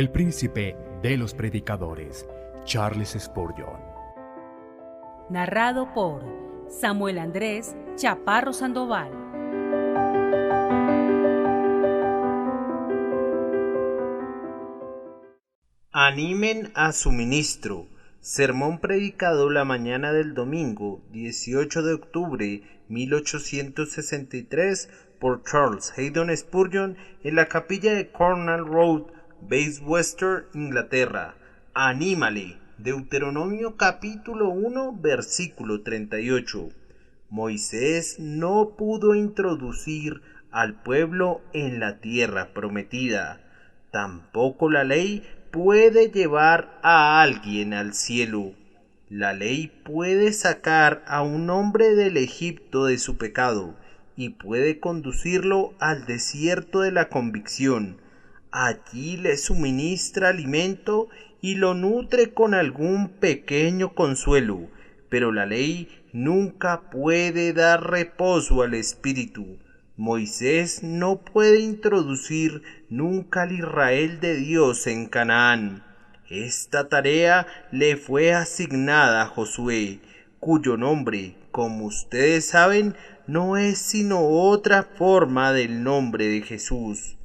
el príncipe de los predicadores, Charles Spurgeon. Narrado por Samuel Andrés Chaparro Sandoval. Animen a su ministro. Sermón predicado la mañana del domingo 18 de octubre 1863 por Charles Haddon Spurgeon en la capilla de Cornwall Road, Bayswater, Inglaterra. Anímale. Deuteronomio capítulo 1 versículo 38. Moisés no pudo introducir al pueblo en la tierra prometida. Tampoco la ley puede llevar a alguien al cielo. La ley puede sacar a un hombre del Egipto de su pecado y puede conducirlo al desierto de la convicción. Allí le suministra alimento y lo nutre con algún pequeño consuelo, pero la ley nunca puede dar reposo al espíritu. Moisés no puede introducir nunca al Israel de Dios en Canaán. Esta tarea le fue asignada a Josué, cuyo nombre, como ustedes saben, no es sino otra forma del nombre de Jesús.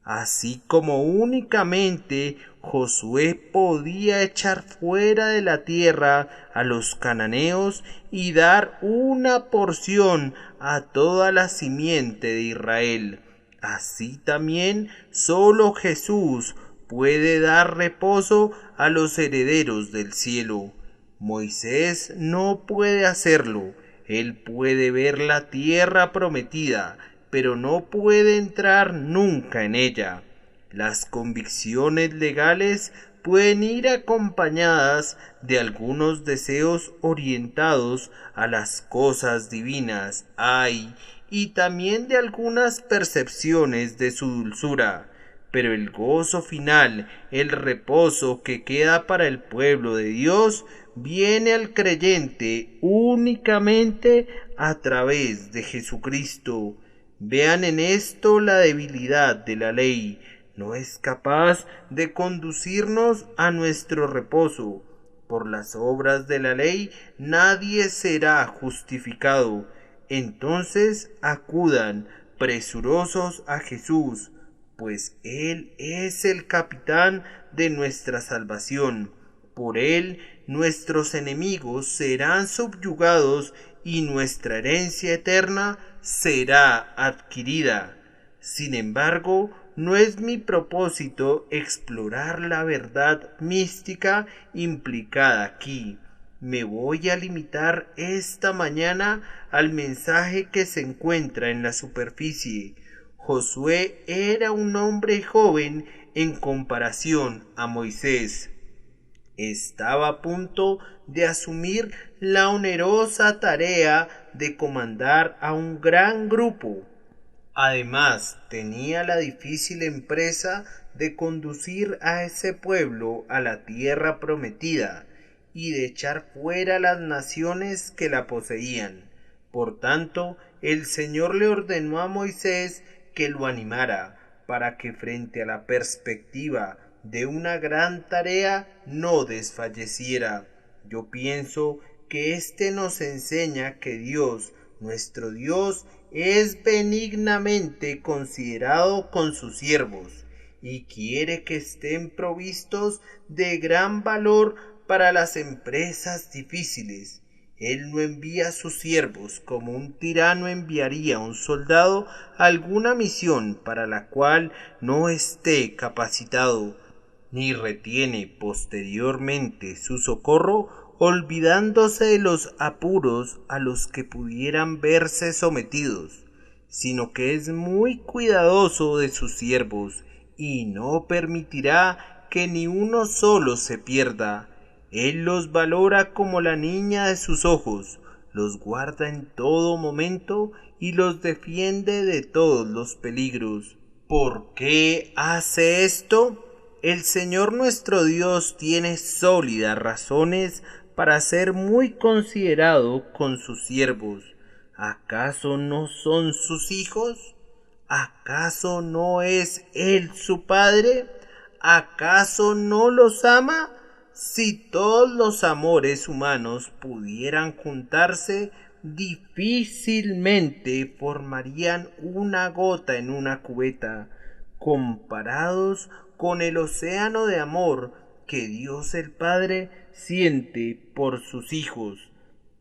Así como únicamente Josué podía echar fuera de la tierra a los cananeos y dar una porción a toda la simiente de Israel, así también solo Jesús puede dar reposo a los herederos del cielo. Moisés no puede hacerlo. Él puede ver la tierra prometida, pero no puede entrar nunca en ella. Las convicciones legales pueden ir acompañadas de algunos deseos orientados a las cosas divinas, y también de algunas percepciones de su dulzura. Pero el gozo final, el reposo que queda para el pueblo de Dios, viene al creyente únicamente a través de Jesucristo. Vean en esto la debilidad de la ley. No es capaz de conducirnos a nuestro reposo. Por las obras de la ley nadie será justificado. Entonces acudan presurosos a Jesús, pues Él es el capitán de nuestra salvación. Por Él nuestros enemigos serán subyugados y nuestra herencia eterna será adquirida. Sin embargo, no es mi propósito explorar la verdad mística implicada aquí. Me voy a limitar esta mañana al mensaje que se encuentra en la superficie. Josué era un hombre joven en comparación a Moisés. Estaba a punto de asumir la onerosa tarea de comandar a un gran grupo. Además, tenía la difícil empresa de conducir a ese pueblo a la tierra prometida y de echar fuera las naciones que la poseían. Por tanto, el Señor le ordenó a Moisés que lo animara para que frente a la perspectiva de una gran tarea no desfalleciera. Yo pienso que nos enseña que Dios, nuestro Dios, es benignamente considerado con sus siervos y quiere que estén provistos de gran valor para las empresas difíciles. Él no envía a sus siervos como un tirano enviaría a un soldado a alguna misión para la cual no esté capacitado, ni retiene posteriormente su socorro, olvidándose de los apuros a los que pudieran verse sometidos, sino que es muy cuidadoso de sus siervos y no permitirá que ni uno solo se pierda. Él los valora como la niña de sus ojos, los guarda en todo momento y los defiende de todos los peligros. ¿Por qué hace esto? El Señor nuestro Dios tiene sólidas razones para ser muy considerado con sus siervos. ¿Acaso no son sus hijos? ¿Acaso no es Él su Padre? ¿acaso no los ama? Si todos los amores humanos pudieran juntarse, difícilmente formarían una gota en una cubeta, comparados con el océano de amor que Dios el Padre siente por sus hijos.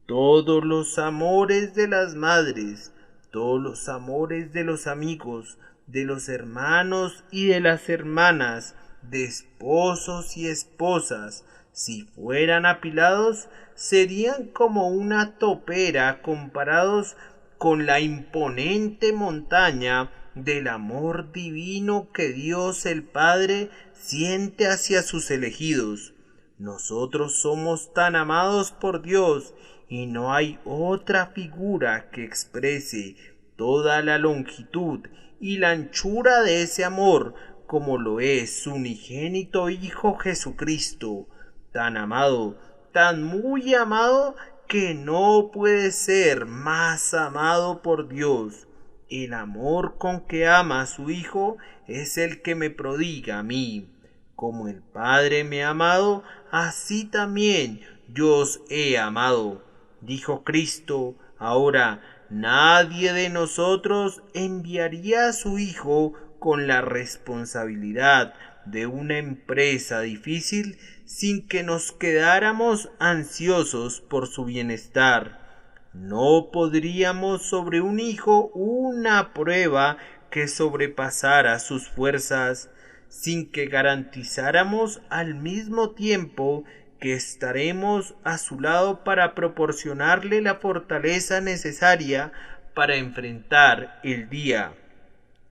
Todos los amores de las madres, todos los amores de los amigos, de los hermanos y de las hermanas, de esposos y esposas, si fueran apilados, serían como una topera comparados con la imponente montaña del amor divino que Dios el Padre siente hacia sus elegidos. Nosotros somos tan amados por Dios y no hay otra figura que exprese toda la longitud y la anchura de ese amor como lo es su unigénito Hijo Jesucristo, tan amado, tan muy amado, que no puede ser más amado por Dios. El amor con que ama a su Hijo es el que me prodiga a mí. Como el Padre me ha amado, así también yo os he amado, dijo Cristo. Ahora, nadie de nosotros enviaría a su Hijo con la responsabilidad de una empresa difícil sin que nos quedáramos ansiosos por su bienestar. No podríamos sobre un hijo una prueba que sobrepasara sus fuerzas, sin que garantizáramos al mismo tiempo que estaremos a su lado para proporcionarle la fortaleza necesaria para enfrentar el día.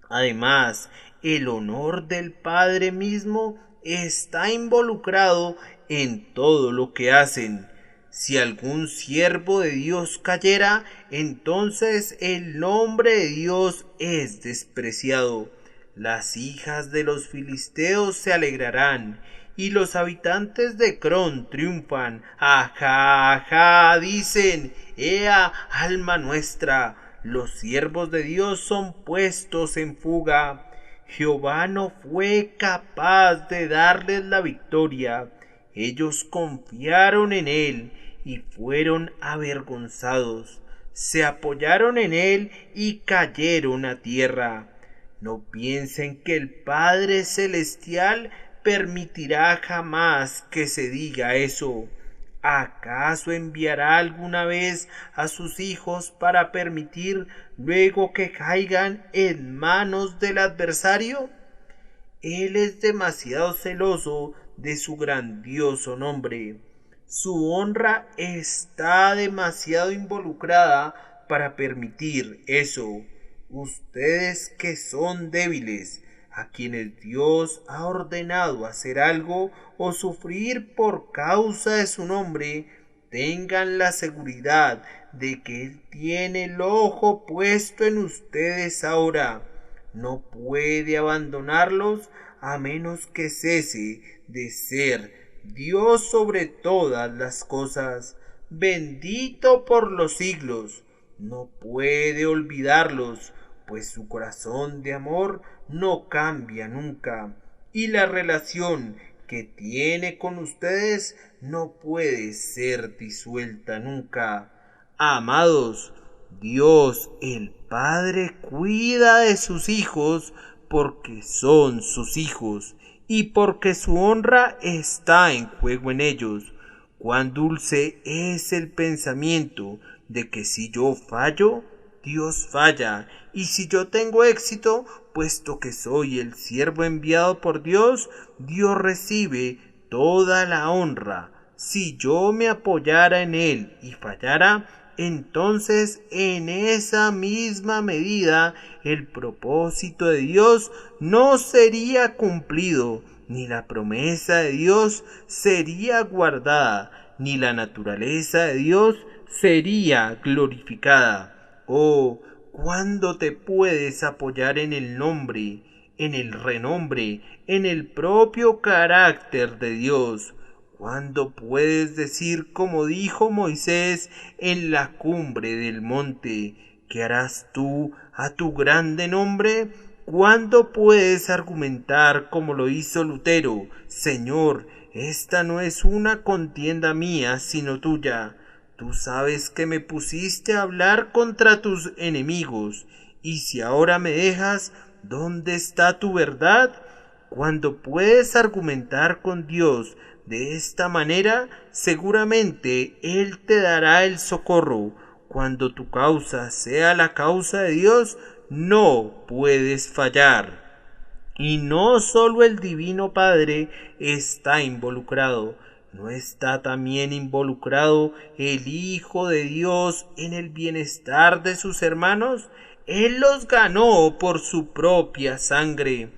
Además, el honor del Padre mismo está involucrado en todo lo que hacen. Si algún siervo de Dios cayera, entonces el nombre de Dios es despreciado. Las hijas de los filisteos se alegrarán, y los habitantes de Crón triunfan. Ajá, ajá, dicen, ea, alma nuestra, los siervos de Dios son puestos en fuga. Jehová no fue capaz de darles la victoria. Ellos confiaron en él y fueron avergonzados. Se apoyaron en él y cayeron a tierra. No piensen que el Padre Celestial permitirá jamás que se diga eso. ¿Acaso enviará alguna vez a sus hijos para permitir luego que caigan en manos del adversario? Él es demasiado celoso de su grandioso nombre. Su honra está demasiado involucrada para permitir eso. Ustedes que son débiles, a quienes Dios ha ordenado hacer algo o sufrir por causa de su nombre, tengan la seguridad de que Él tiene el ojo puesto en ustedes ahora. No puede abandonarlos a menos que cese de ser Dios sobre todas las cosas, bendito por los siglos. No puede olvidarlos, pues su corazón de amor no cambia nunca, y la relación que tiene con ustedes no puede ser disuelta nunca. Amados, Dios el Padre cuida de sus hijos porque son sus hijos y porque su honra está en juego en ellos. Cuán dulce es el pensamiento de que si yo fallo, Dios falla, y si yo tengo éxito, puesto que soy el siervo enviado por Dios, Dios recibe toda la honra. Si yo me apoyara en Él y fallara, entonces en esa misma medida el propósito de Dios no sería cumplido, ni la promesa de Dios sería guardada, ni la naturaleza de Dios sería glorificada. Oh, ¿cuándo te puedes apoyar en el nombre, en el renombre, en el propio carácter de Dios? ¿Cuándo puedes decir como dijo Moisés en la cumbre del monte? ¿Qué harás tú a tu grande nombre? ¿Cuándo puedes argumentar como lo hizo Lutero? Señor, esta no es una contienda mía, sino tuya. Tú sabes que me pusiste a hablar contra tus enemigos, y si ahora me dejas, ¿dónde está tu verdad? Cuando puedes argumentar con Dios de esta manera, seguramente Él te dará el socorro. Cuando tu causa sea la causa de Dios, no puedes fallar. Y no solo el Divino Padre está involucrado, ¿no está también involucrado el Hijo de Dios en el bienestar de sus hermanos? Él los ganó por su propia sangre.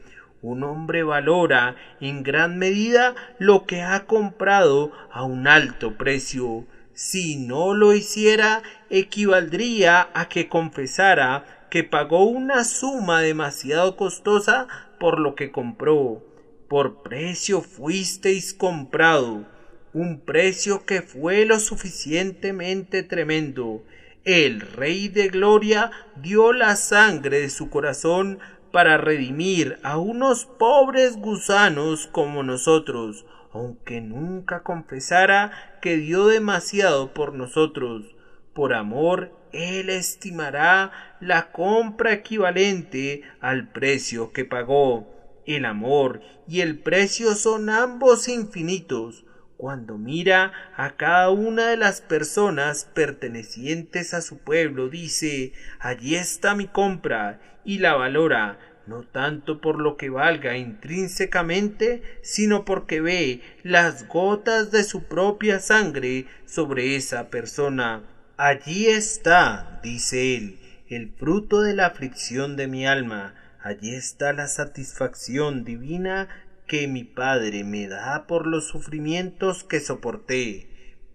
Un hombre valora en gran medida lo que ha comprado a un alto precio. Si no lo hiciera, equivaldría a que confesara que pagó una suma demasiado costosa por lo que compró. Por precio fuisteis comprado, un precio que fue lo suficientemente tremendo. El Rey de Gloria dio la sangre de su corazón para redimir a unos pobres gusanos como nosotros, aunque nunca confesara que dio demasiado por nosotros. Por amor, Él estimará la compra equivalente al precio que pagó. El amor y el precio son ambos infinitos. Cuando mira a cada una de las personas pertenecientes a su pueblo, dice: allí está mi compra, y la valora, no tanto por lo que valga intrínsecamente, sino porque ve las gotas de su propia sangre sobre esa persona. Allí está, dice él, el fruto de la aflicción de mi alma. Allí está la satisfacción divina que mi Padre me da por los sufrimientos que soporté.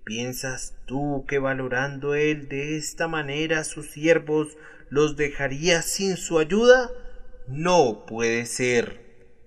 ¿Piensas tú que valorando él de esta manera a sus siervos los dejaría sin su ayuda? No puede ser.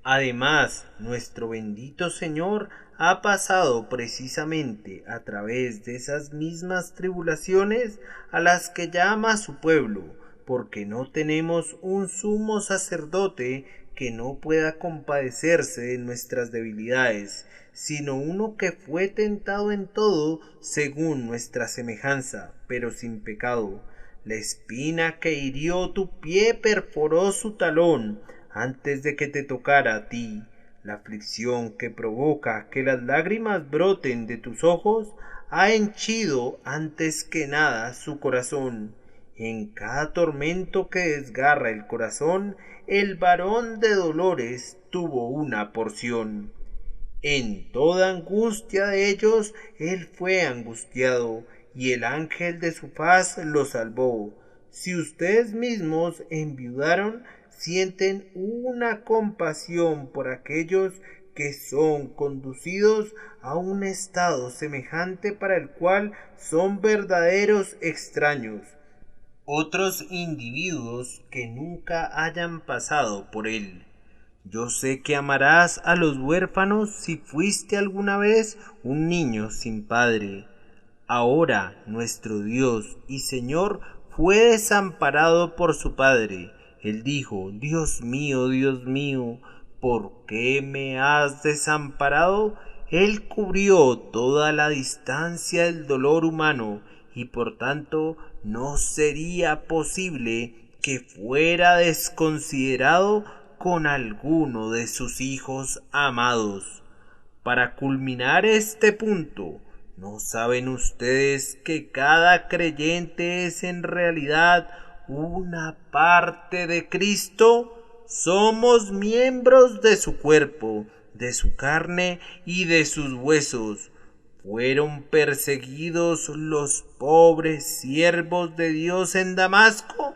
Además, nuestro bendito Señor ha pasado precisamente a través de esas mismas tribulaciones a las que llama a su pueblo, porque no tenemos un sumo sacerdote que no pueda compadecerse de nuestras debilidades, sino uno que fue tentado en todo según nuestra semejanza, pero sin pecado. La espina que hirió tu pie perforó su talón antes de que te tocara a ti. La aflicción que provoca que las lágrimas broten de tus ojos ha henchido antes que nada su corazón. En cada tormento que desgarra el corazón, el varón de dolores tuvo una porción. En toda angustia de ellos él fue angustiado, y el ángel de su faz lo salvó. Si ustedes mismos enviudaron, sienten una compasión por aquellos que son conducidos a un estado semejante para el cual son verdaderos extraños. Otros individuos que nunca hayan pasado por él. Yo sé que amarás a los huérfanos si fuiste alguna vez un niño sin padre. Ahora nuestro Dios y Señor fue desamparado por su Padre. Él dijo: Dios mío, ¿por qué me has desamparado? Él cubrió toda la distancia del dolor humano, y por tanto no sería posible que fuera desconsiderado con alguno de sus hijos amados. Para culminar este punto, ¿no saben ustedes que cada creyente es en realidad una parte de Cristo? Somos miembros de su cuerpo, de su carne y de sus huesos. ¿Fueron perseguidos los pobres siervos de Dios en Damasco?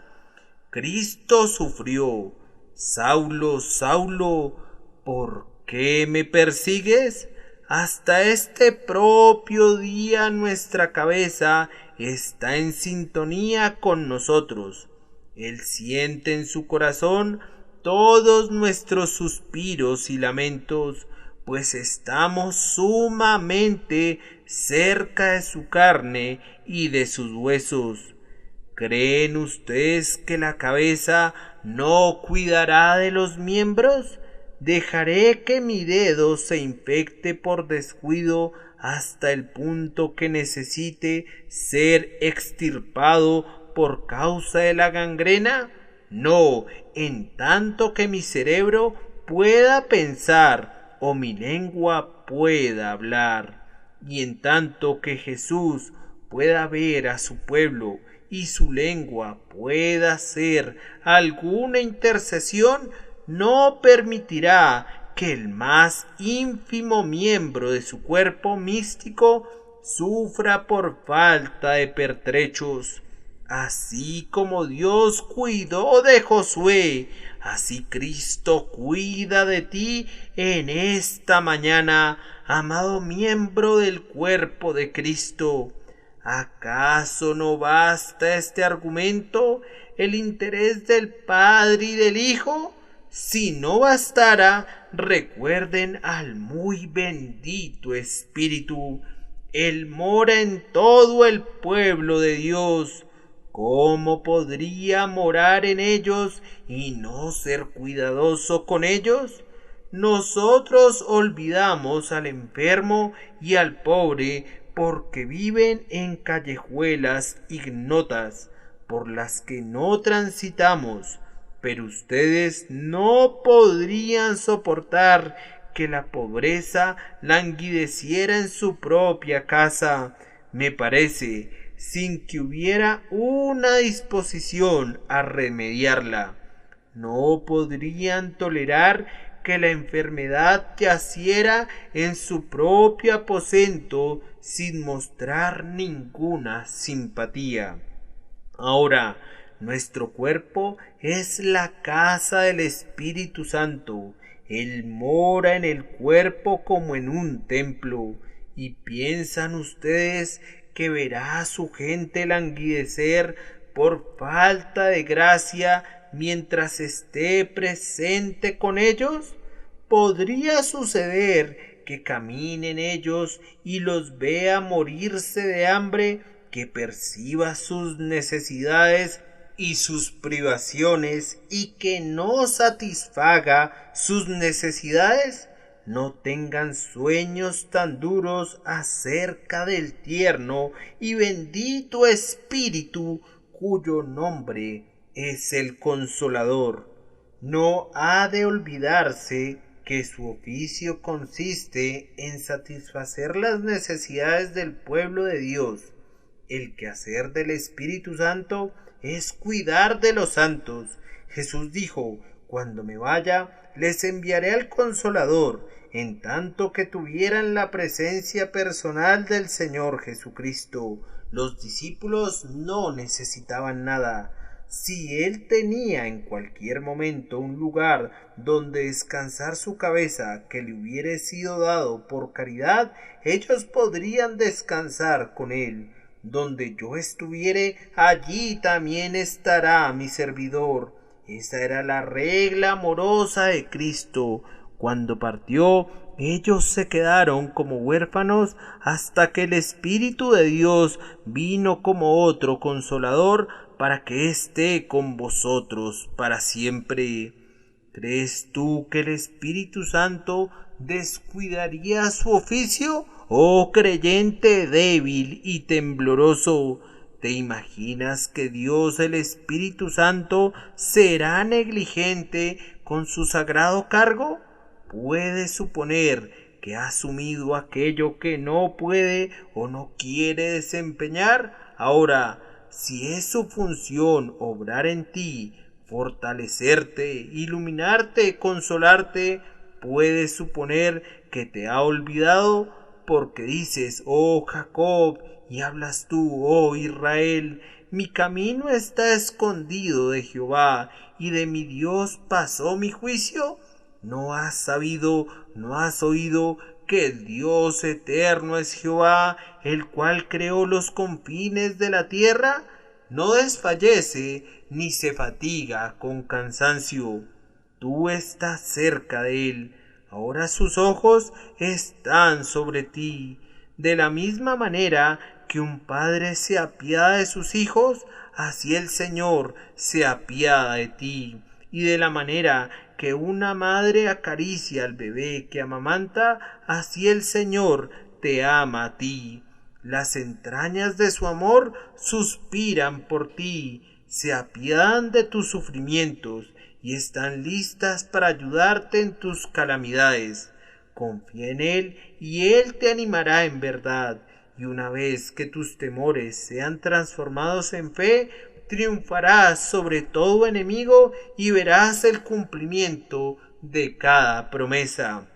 Cristo sufrió. Saulo, Saulo, ¿por qué me persigues? Hasta este propio día nuestra cabeza está en sintonía con nosotros. Él siente en su corazón todos nuestros suspiros y lamentos, pues estamos sumamente cerca de su carne y de sus huesos. ¿Creen ustedes que la cabeza ¿no cuidará de los miembros? ¿Dejaré que mi dedo se infecte por descuido hasta el punto que necesite ser extirpado por causa de la gangrena? No, en tanto que mi cerebro pueda pensar o mi lengua pueda hablar, y en tanto que Jesús pueda ver a su pueblo y su lengua pueda hacer alguna intercesión, no permitirá que el más ínfimo miembro de su cuerpo místico sufra por falta de pertrechos. Así como Dios cuidó de Josué, así Cristo cuida de ti en esta mañana, amado miembro del cuerpo de Cristo. ¿Acaso no basta este argumento, el interés del Padre y del Hijo? Si no bastara, recuerden al muy bendito Espíritu. Él mora en todo el pueblo de Dios. ¿Cómo podría morar en ellos y no ser cuidadoso con ellos? Nosotros olvidamos al enfermo y al pobre porque viven en callejuelas ignotas por las que no transitamos, pero ustedes no podrían soportar que la pobreza languideciera en su propia casa, me parece, sin que hubiera una disposición a remediarla. No podrían tolerar que la enfermedad yaciera en su propio aposento sin mostrar ninguna simpatía. Ahora, nuestro cuerpo es la casa del Espíritu Santo. Él mora en el cuerpo como en un templo. ¿Y piensan ustedes que verá a su gente languidecer por falta de gracia mientras esté presente con ellos? ¿Podría suceder que caminen ellos y los vea morirse de hambre, que perciba sus necesidades y sus privaciones y que no satisfaga sus necesidades? No tengan sueños tan duros acerca del tierno y bendito Espíritu cuyo nombre es el Consolador. No ha de olvidarse que su oficio consiste en satisfacer las necesidades del pueblo de Dios. El quehacer del Espíritu Santo es cuidar de los santos. Jesús dijo: cuando me vaya, les enviaré al Consolador, en tanto que tuvieran la presencia personal del Señor Jesucristo. Los discípulos no necesitaban nada. Si Él tenía en cualquier momento un lugar donde descansar su cabeza que le hubiere sido dado por caridad, ellos podrían descansar con Él. Donde yo estuviere, allí también estará mi servidor. Esa era la regla amorosa de Cristo. Cuando partió, ellos se quedaron como huérfanos hasta que el Espíritu de Dios vino como otro Consolador para que esté con vosotros para siempre. ¿Crees tú que el Espíritu Santo descuidaría su oficio? Oh creyente débil y tembloroso, ¿te imaginas que Dios el Espíritu Santo será negligente con su sagrado cargo? ¿Puedes suponer que ha asumido aquello que no puede o no quiere desempeñar? Ahora, si es su función obrar en ti, fortalecerte, iluminarte, consolarte, ¿puedes suponer que te ha olvidado? Porque dices: oh Jacob, y hablas tú: oh Israel, mi camino está escondido de Jehová, y de mi Dios pasó mi juicio. ¿No has sabido, no has oído que el Dios eterno es Jehová, el cual creó los confines de la tierra? No desfallece ni se fatiga con cansancio. Tú estás cerca de él. Ahora sus ojos están sobre ti. De la misma manera que un padre se apiada de sus hijos, así el Señor se apiada de ti. y de la manera que una madre acaricia al bebé que amamanta, así el Señor te ama a ti. Las entrañas de su amor suspiran por ti, se apiadan de tus sufrimientos y están listas para ayudarte en tus calamidades. Confía en Él y Él te animará en verdad, y una vez que tus temores sean transformados en fe, triunfarás sobre todo enemigo y verás el cumplimiento de cada promesa.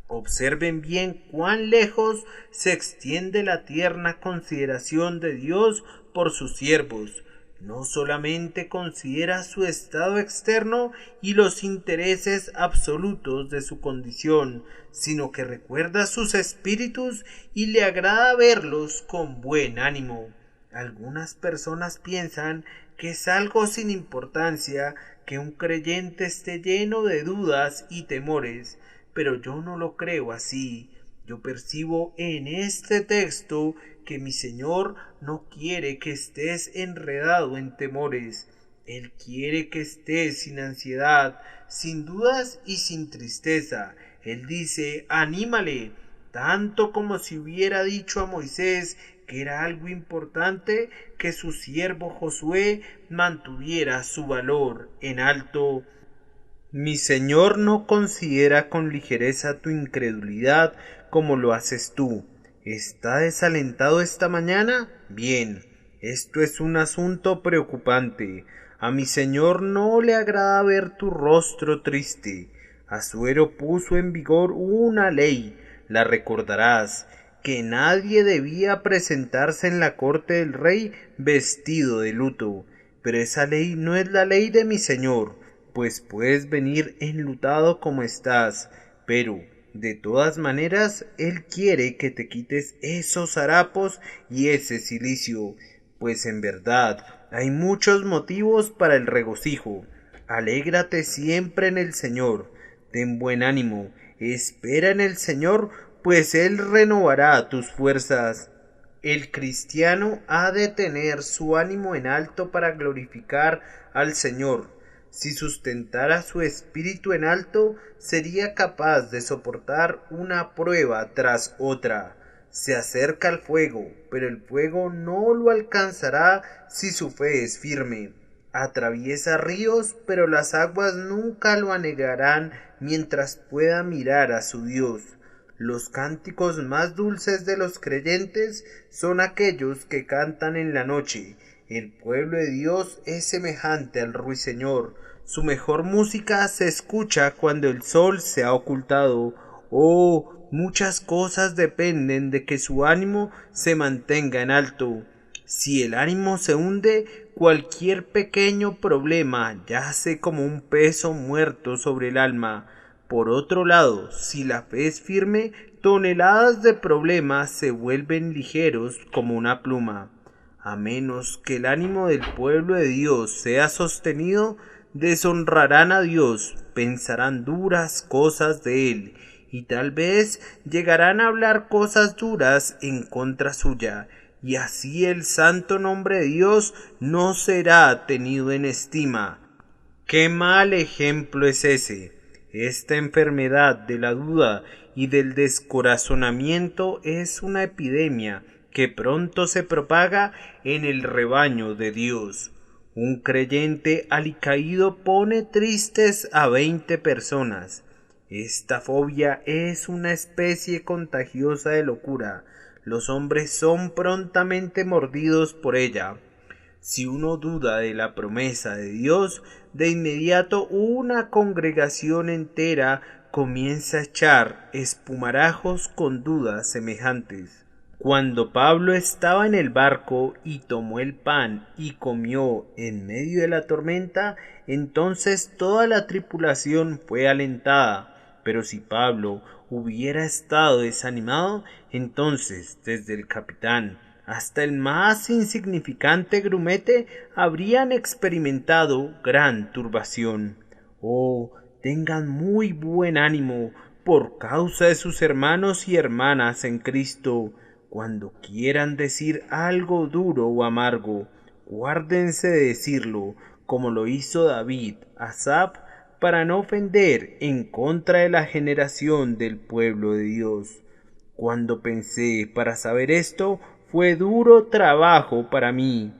Observen bien cuán lejos se extiende la tierna consideración de Dios por sus siervos. No solamente considera su estado externo y los intereses absolutos de su condición, sino que recuerda sus espíritus y le agrada verlos con buen ánimo. Algunas personas piensan que es algo sin importancia que un creyente esté lleno de dudas y temores, pero yo no lo creo así. Yo percibo en este texto que mi Señor no quiere que estés enredado en temores. Él quiere que estés sin ansiedad, sin dudas y sin tristeza. Él dice, anímale, tanto como si hubiera dicho a Moisés que era algo importante que su siervo Josué mantuviera su valor en alto. Mi Señor no considera con ligereza tu incredulidad como lo haces tú. ¿Está desalentado esta mañana? Bien, esto es un asunto preocupante. A mi Señor no le agrada ver tu rostro triste. Asuero puso en vigor una ley, la recordarás, que nadie debía presentarse en la corte del rey vestido de luto. Pero esa ley no es la ley de mi Señor, pues puedes venir enlutado como estás, pero de todas maneras Él quiere que te quites esos harapos y ese cilicio, pues en verdad hay muchos motivos para el regocijo. Alégrate siempre en el Señor, ten buen ánimo, espera en el Señor, pues Él renovará tus fuerzas. El cristiano ha de tener su ánimo en alto para glorificar al Señor. Si sustentara su espíritu en alto, sería capaz de soportar una prueba tras otra. Se acerca al fuego, pero el fuego no lo alcanzará si su fe es firme. Atraviesa ríos, pero las aguas nunca lo anegarán mientras pueda mirar a su Dios. Los cánticos más dulces de los creyentes son aquellos que cantan en la noche. El pueblo de Dios es semejante al ruiseñor. Su mejor música se escucha cuando el sol se ha ocultado. Oh, muchas cosas dependen de que su ánimo se mantenga en alto. Si el ánimo se hunde, cualquier pequeño problema yace como un peso muerto sobre el alma. Por otro lado, si la fe es firme, toneladas de problemas se vuelven ligeros como una pluma. A menos que el ánimo del pueblo de Dios sea sostenido, deshonrarán a Dios, pensarán duras cosas de Él, y tal vez llegarán a hablar cosas duras en contra suya, y así el santo nombre de Dios no será tenido en estima. ¡Qué mal ejemplo es ese! Esta enfermedad de la duda y del descorazonamiento es una epidemia que pronto se propaga en el rebaño de Dios. Un creyente alicaído pone tristes a 20 personas. Esta fobia es una especie contagiosa de locura. Los hombres son prontamente mordidos por ella. Si uno duda de la promesa de Dios, de inmediato una congregación entera comienza a echar espumarajos con dudas semejantes. Cuando Pablo estaba en el barco y tomó el pan y comió en medio de la tormenta, entonces toda la tripulación fue alentada. Pero si Pablo hubiera estado desanimado, entonces desde el capitán hasta el más insignificante grumete habrían experimentado gran turbación. Oh, tengan muy buen ánimo por causa de sus hermanos y hermanas en Cristo. Cuando quieran decir algo duro o amargo, guárdense de decirlo, como lo hizo David, Asaf, para no ofender en contra de la generación del pueblo de Dios. Cuando pensé para saber esto, fue duro trabajo para mí.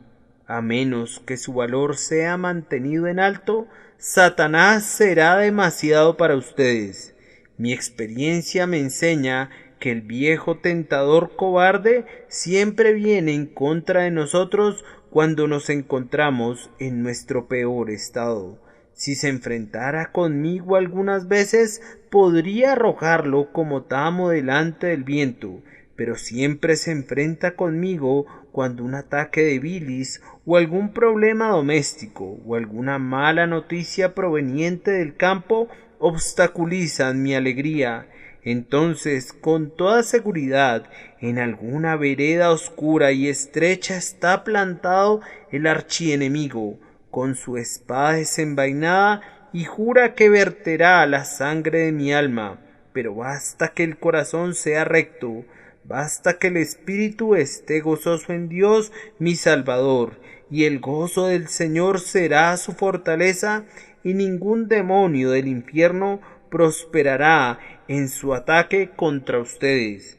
A menos que su valor sea mantenido en alto, Satanás será demasiado para ustedes. Mi experiencia me enseña que el viejo tentador cobarde siempre viene en contra de nosotros cuando nos encontramos en nuestro peor estado. Si se enfrentara conmigo algunas veces, podría arrojarlo como tamo delante del viento, pero siempre se enfrenta conmigo cuando un ataque de bilis o algún problema doméstico o alguna mala noticia proveniente del campo obstaculizan mi alegría. Entonces, con toda seguridad, en alguna vereda oscura y estrecha está plantado el archienemigo, con su espada desenvainada, y jura que verterá la sangre de mi alma. Pero basta que el corazón sea recto, basta que el espíritu esté gozoso en Dios mi Salvador, y el gozo del Señor será su fortaleza, y ningún demonio del infierno prosperará en su ataque contra ustedes.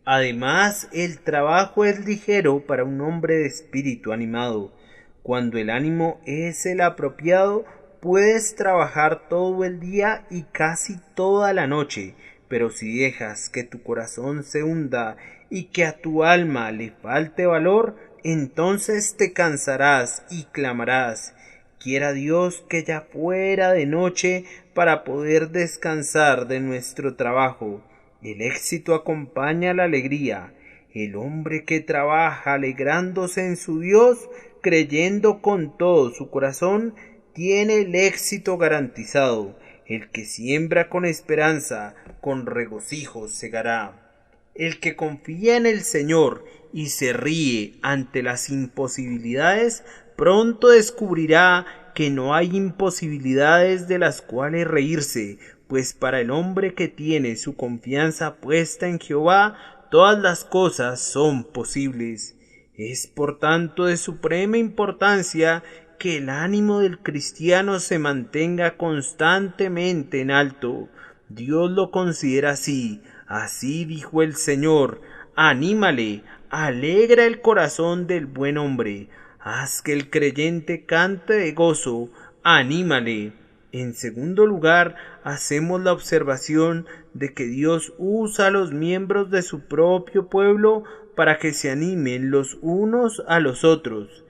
Además, el trabajo es ligero para un hombre de espíritu animado. Cuando el ánimo es el apropiado, puedes trabajar todo el día y casi toda la noche, pero si dejas que tu corazón se hunda y que a tu alma le falte valor, entonces te cansarás y clamarás: quiera Dios que ya fuera de noche para poder descansar de nuestro trabajo. El éxito acompaña la alegría. El hombre que trabaja alegrándose en su Dios, creyendo con todo su corazón, tiene el éxito garantizado. El que siembra con esperanza, con regocijo segará. El que confía en el Señor y se ríe ante las imposibilidades, pronto descubrirá que no hay imposibilidades de las cuales reírse, pues para el hombre que tiene su confianza puesta en Jehová, todas las cosas son posibles. Es por tanto de suprema importancia que el ánimo del cristiano se mantenga constantemente en alto. Dios lo considera así. Así dijo el Señor: anímale, alegra el corazón del buen hombre, haz que el creyente cante de gozo, anímale. En segundo lugar, hacemos la observación de que Dios usa a los miembros de su propio pueblo para que se animen los unos a los otros.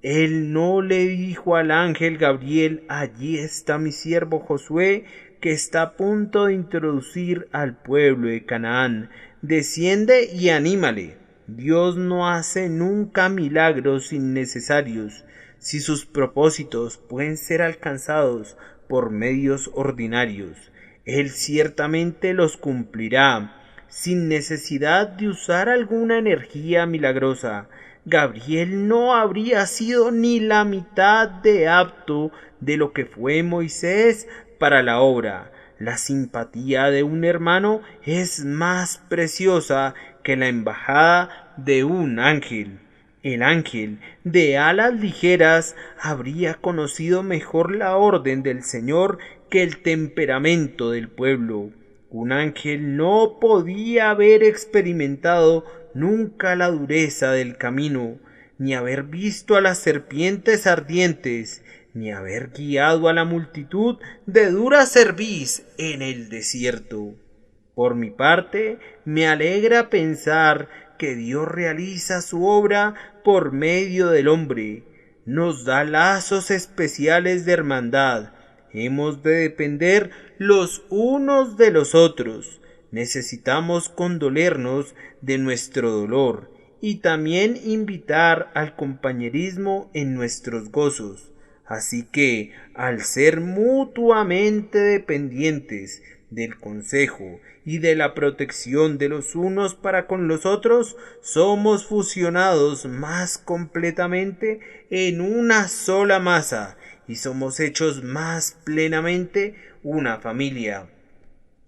Él no le dijo al ángel Gabriel: allí está mi siervo Josué, que está a punto de introducir al pueblo de Canaán. Desciende y anímale. Dios no hace nunca milagros innecesarios. Si sus propósitos pueden ser alcanzados por medios ordinarios, Él ciertamente los cumplirá, sin necesidad de usar alguna energía milagrosa. Gabriel no habría sido ni la mitad de apto de lo que fue Moisés para la obra. La simpatía de un hermano es más preciosa que la embajada de un ángel. El ángel de alas ligeras habría conocido mejor la orden del Señor que el temperamento del pueblo. Un ángel no podía haber experimentado nunca la dureza del camino, ni haber visto a las serpientes ardientes, ni haber guiado a la multitud de dura cerviz en el desierto. Por mi parte, me alegra pensar que Dios realiza su obra por medio del hombre. Nos da lazos especiales de hermandad. Hemos de depender los unos de los otros. Necesitamos condolernos de nuestro dolor y también invitar al compañerismo en nuestros gozos. Así que, al ser mutuamente dependientes del consejo y de la protección de los unos para con los otros, somos fusionados más completamente en una sola masa y somos hechos más plenamente una familia.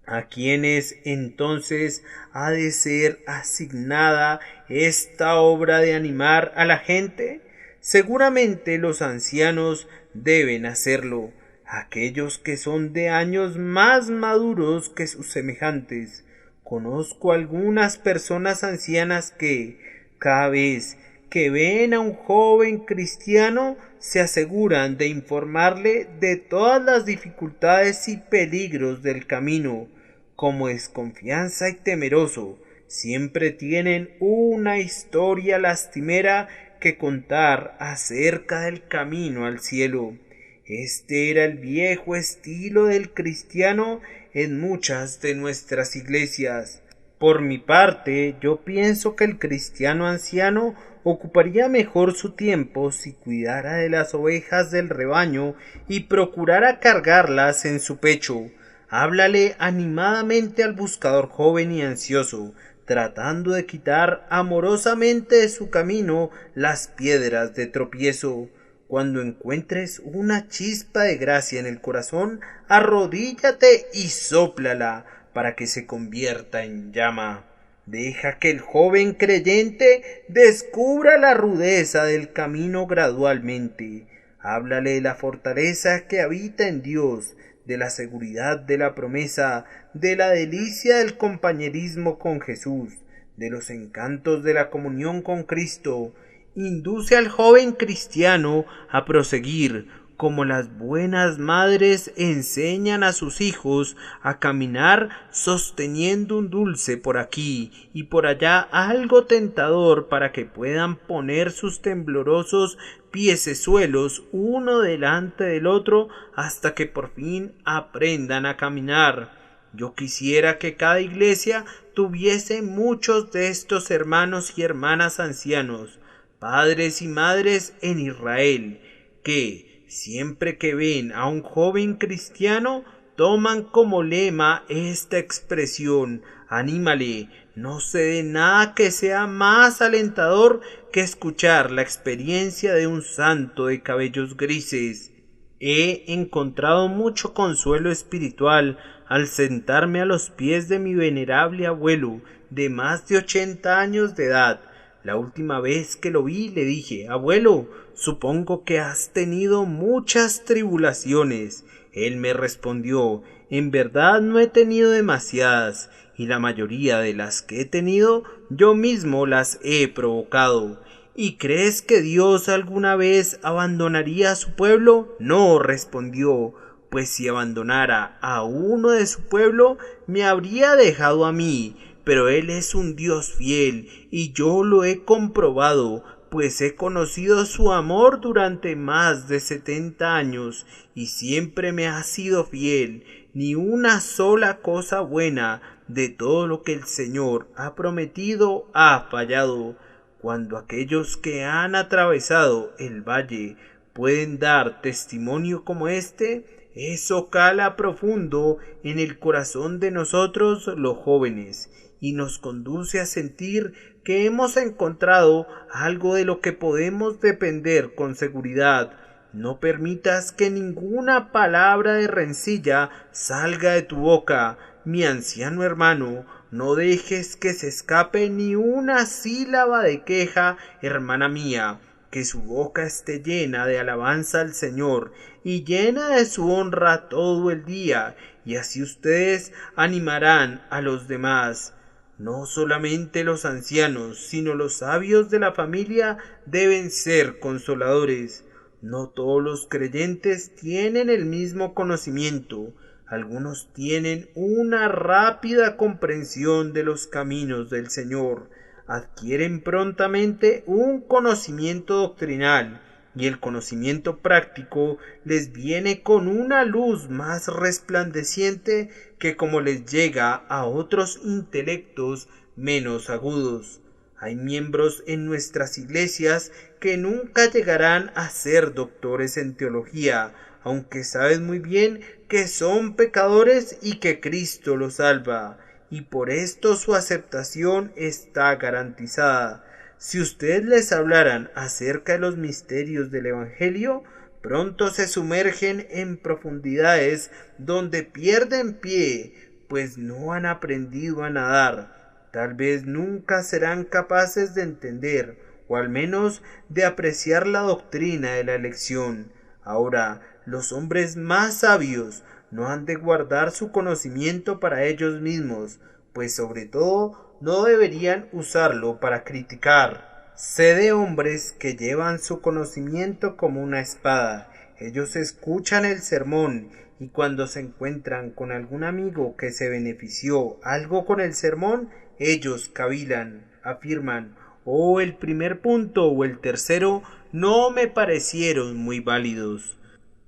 ¿A quiénes entonces ha de ser asignada esta obra de animar a la gente? Seguramente los ancianos deben hacerlo, aquellos que son de años más maduros que sus semejantes. Conozco algunas personas ancianas que, cada vez que ven a un joven cristiano, se aseguran de informarle de todas las dificultades y peligros del camino. Como desconfianza y temeroso, siempre tienen una historia lastimera que contar acerca del camino al cielo. Este era el viejo estilo del cristiano en muchas de nuestras iglesias. Por mi parte, yo pienso que el cristiano anciano ocuparía mejor su tiempo si cuidara de las ovejas del rebaño y procurara cargarlas en su pecho. Háblale animadamente al buscador joven y ansioso, tratando de quitar amorosamente de su camino las piedras de tropiezo. Cuando encuentres una chispa de gracia en el corazón, arrodíllate y sóplala para que se convierta en llama. Deja que el joven creyente descubra la rudeza del camino gradualmente. Háblale de la fortaleza que habita en Dios, de la seguridad de la promesa, de la delicia del compañerismo con Jesús, de los encantos de la comunión con Cristo. Induce al joven cristiano a proseguir, como las buenas madres enseñan a sus hijos a caminar sosteniendo un dulce por aquí y por allá algo tentador para que puedan poner sus temblorosos piecesuelos uno delante del otro hasta que por fin aprendan a caminar. Yo quisiera que cada iglesia tuviese muchos de estos hermanos y hermanas ancianos, padres y madres en Israel, que siempre que ven a un joven cristiano, toman como lema esta expresión: anímale. No sé de nada que sea más alentador que escuchar la experiencia de un santo de cabellos grises. He encontrado mucho consuelo espiritual al sentarme a los pies de mi venerable abuelo, de más de 80 años de edad. La última vez que lo vi le dije: abuelo, supongo que has tenido muchas tribulaciones. Él me respondió: en verdad no he tenido demasiadas, y la mayoría de las que he tenido yo mismo las he provocado. ¿Y crees que Dios alguna vez abandonaría a su pueblo? No, respondió, pues si abandonara a uno de su pueblo, me habría dejado a mí. Pero Él es un Dios fiel, y yo lo he comprobado, pues he conocido su amor durante más de 70 años, y siempre me ha sido fiel. Ni una sola cosa buena de todo lo que el Señor ha prometido ha fallado. Cuando aquellos que han atravesado el valle pueden dar testimonio como este, eso cala profundo en el corazón de nosotros los jóvenes, y nos conduce a sentir que hemos encontrado algo de lo que podemos depender con seguridad. No permitas que ninguna palabra de rencilla salga de tu boca, mi anciano hermano. No dejes que se escape ni una sílaba de queja, hermana mía. Que su boca esté llena de alabanza al Señor y llena de su honra todo el día, y así ustedes animarán a los demás. No solamente los ancianos, sino los sabios de la familia deben ser consoladores. No todos los creyentes tienen el mismo conocimiento. Algunos tienen una rápida comprensión de los caminos del Señor, adquieren prontamente un conocimiento doctrinal, y el conocimiento práctico les viene con una luz más resplandeciente que como les llega a otros intelectos menos agudos. Hay miembros en nuestras iglesias que nunca llegarán a ser doctores en teología, aunque sabes muy bien que son pecadores y que Cristo los salva, y por esto su aceptación está garantizada. Si ustedes les hablaran acerca de los misterios del Evangelio, pronto se sumergen en profundidades donde pierden pie, pues no han aprendido a nadar. Tal vez nunca serán capaces de entender, o al menos de apreciar la doctrina de la elección. Ahora, los hombres más sabios no han de guardar su conocimiento para ellos mismos, pues sobre todo no deberían usarlo para criticar. Sé de hombres que llevan su conocimiento como una espada. Ellos escuchan el sermón y cuando se encuentran con algún amigo que se benefició algo con el sermón, ellos cavilan, afirman: «Oh, el primer punto o el tercero no me parecieron muy válidos».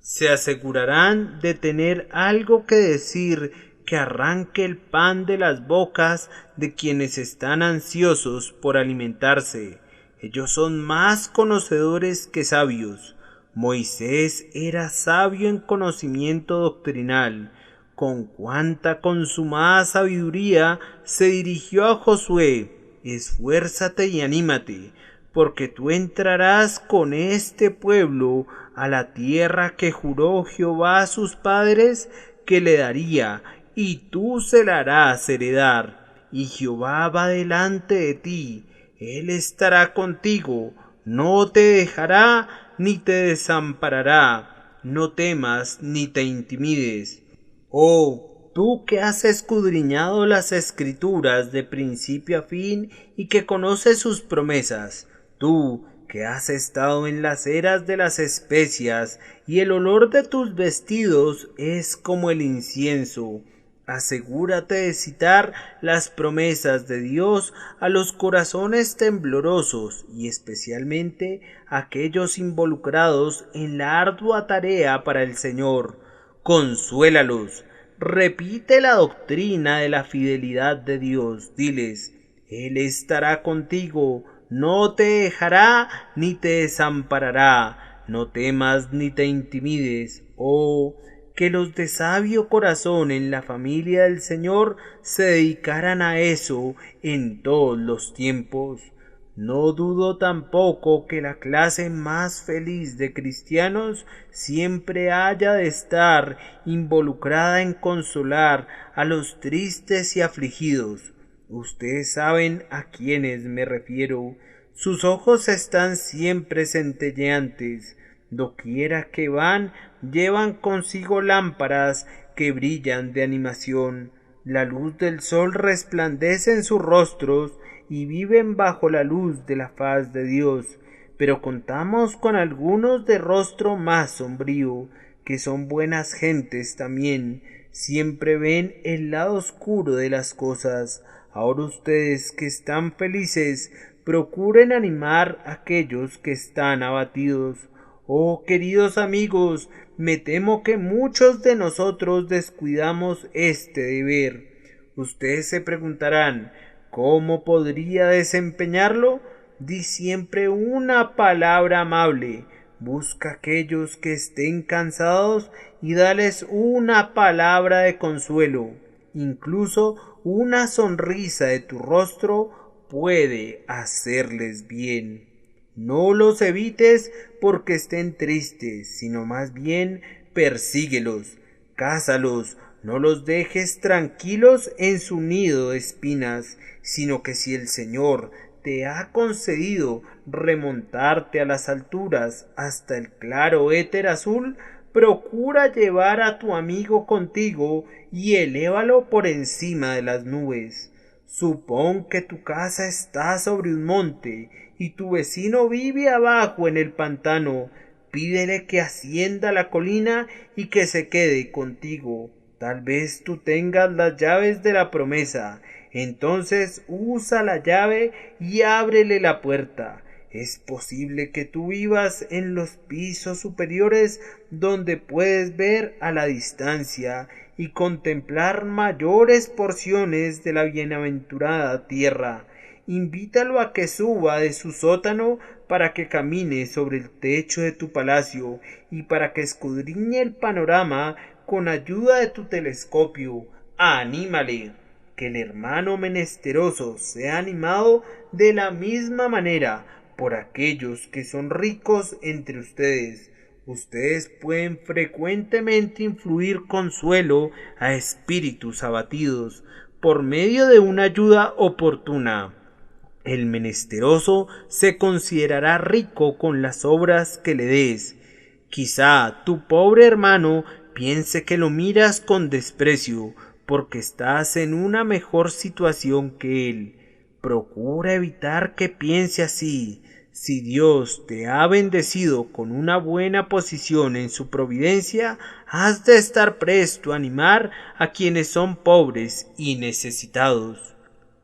Se asegurarán de tener algo que decir que arranque el pan de las bocas de quienes están ansiosos por alimentarse. Ellos son más conocedores que sabios. Moisés era sabio en conocimiento doctrinal. Con cuánta consumada sabiduría se dirigió a Josué: «Esfuérzate y anímate, porque tú entrarás con este pueblo a la tierra que juró Jehová a sus padres que le daría, y tú se la harás heredar. Y Jehová va delante de ti, él estará contigo, no te dejará ni te desamparará, no temas ni te intimides». Oh, tú que has escudriñado las escrituras de principio a fin y que conoces sus promesas, tú que has estado en las eras de las especias y el olor de tus vestidos es como el incienso, asegúrate de citar las promesas de Dios a los corazones temblorosos y especialmente a aquellos involucrados en la ardua tarea para el Señor. Consuélalos, repite la doctrina de la fidelidad de Dios, diles: Él estará contigo, no te dejará ni te desamparará, no temas ni te intimides. Oh, que los de sabio corazón en la familia del Señor se dedicaran a eso en todos los tiempos. No dudo tampoco que la clase más feliz de cristianos siempre haya de estar involucrada en consolar a los tristes y afligidos. Ustedes saben a quiénes me refiero. Sus ojos están siempre centelleantes. Doquiera que van, llevan consigo lámparas que brillan de animación. La luz del sol resplandece en sus rostros y viven bajo la luz de la faz de Dios. Pero contamos con algunos de rostro más sombrío, que son buenas gentes también. Siempre ven el lado oscuro de las cosas. Ahora ustedes que están felices, procuren animar a aquellos que están abatidos. Oh, queridos amigos, me temo que muchos de nosotros descuidamos este deber. Ustedes se preguntarán: ¿cómo podría desempeñarlo? Di siempre una palabra amable. Busca a aquellos que estén cansados y dales una palabra de consuelo. Incluso una sonrisa de tu rostro puede hacerles bien. No los evites porque estén tristes, sino más bien persíguelos, cázalos, no los dejes tranquilos en su nido de espinas, sino que si el Señor te ha concedido remontarte a las alturas hasta el claro éter azul, procura llevar a tu amigo contigo y elévalo por encima de las nubes. Supón que tu casa está sobre un monte y tu vecino vive abajo en el pantano. Pídele que ascienda a la colina y que se quede contigo. Tal vez tú tengas las llaves de la promesa. Entonces usa la llave y ábrele la puerta. Es posible que tú vivas en los pisos superiores donde puedes ver a la distancia y contemplar mayores porciones de la bienaventurada tierra. Invítalo a que suba de su sótano para que camine sobre el techo de tu palacio y para que escudriñe el panorama con ayuda de tu telescopio. Anímale. Que el hermano menesteroso sea animado de la misma manera por aquellos que son ricos entre ustedes. Ustedes pueden frecuentemente influir consuelo a espíritus abatidos por medio de una ayuda oportuna. El menesteroso se considerará rico con las obras que le des. Quizá tu pobre hermano piense que lo miras con desprecio, porque estás en una mejor situación que él. Procura evitar que piense así. Si Dios te ha bendecido con una buena posición en su providencia, has de estar presto a animar a quienes son pobres y necesitados.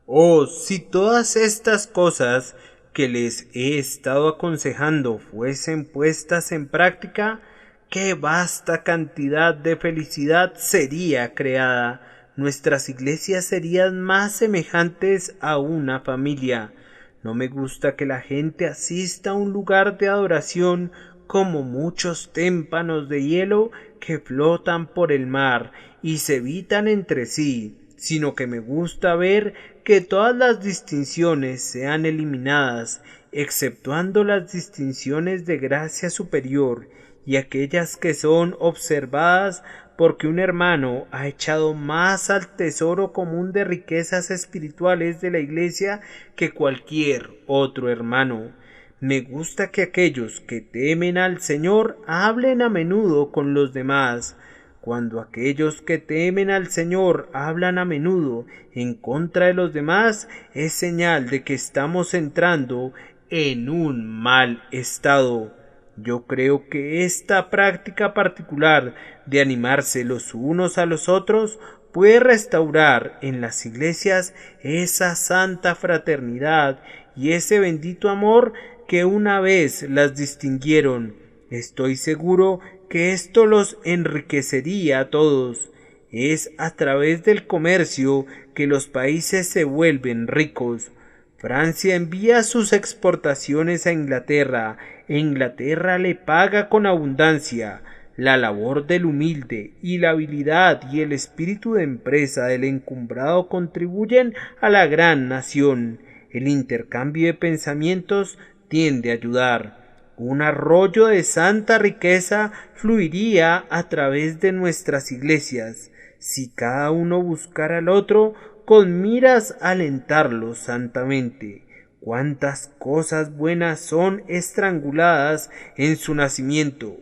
Oh, si todas estas cosas que les he estado aconsejando fuesen puestas en práctica, qué vasta cantidad de felicidad sería creada. Nuestras iglesias serían más semejantes a una familia. No me gusta que la gente asista a un lugar de adoración como muchos témpanos de hielo que flotan por el mar y se evitan entre sí, sino que me gusta ver que todas las distinciones sean eliminadas, exceptuando las distinciones de gracia superior y aquellas que son observadas porque un hermano ha echado más al tesoro común de riquezas espirituales de la Iglesia que cualquier otro hermano. Me gusta que aquellos que temen al Señor hablen a menudo con los demás. Cuando aquellos que temen al Señor hablan a menudo en contra de los demás, es señal de que estamos entrando en un mal estado. Yo creo que esta práctica particular de animarse los unos a los otros puede restaurar en las iglesias esa santa fraternidad y ese bendito amor que una vez las distinguieron. Estoy seguro que esto los enriquecería a todos. Es a través del comercio que los países se vuelven ricos. Francia envía sus exportaciones a Inglaterra, e Inglaterra le paga con abundancia. La labor del humilde y la habilidad y el espíritu de empresa del encumbrado contribuyen a la gran nación. El intercambio de pensamientos tiende a ayudar. Un arroyo de santa riqueza fluiría a través de nuestras iglesias, si cada uno buscara al otro con miras a alentarlo santamente. Cuántas cosas buenas son estranguladas en su nacimiento.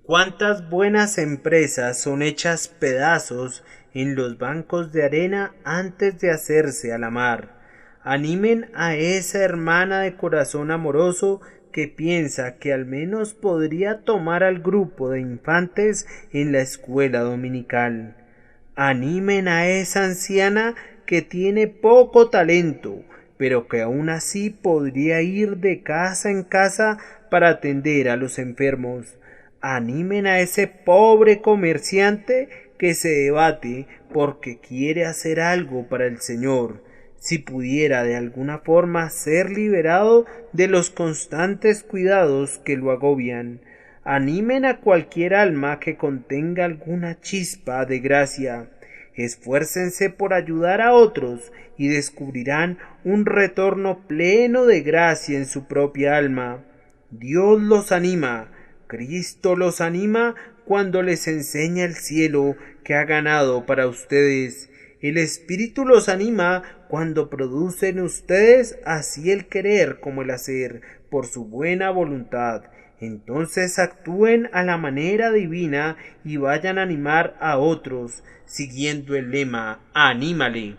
Cuántas buenas empresas son hechas pedazos en los bancos de arena antes de hacerse a la mar. Animen a esa hermana de corazón amoroso que piensa que al menos podría tomar al grupo de infantes en la escuela dominical. Animen a esa anciana que tiene poco talento, pero que aún así podría ir de casa en casa para atender a los enfermos. Animen a ese pobre comerciante que se debate porque quiere hacer algo para el Señor. Si pudiera de alguna forma ser liberado de los constantes cuidados que lo agobian. Animen a cualquier alma que contenga alguna chispa de gracia. Esfuércense por ayudar a otros y descubrirán un retorno pleno de gracia en su propia alma. Dios los anima, Cristo los anima cuando les enseña el cielo que ha ganado para ustedes. El Espíritu los anima cuando produce en ustedes así el querer como el hacer por su buena voluntad. Entonces actúen a la manera divina y vayan a animar a otros, siguiendo el lema «Anímale».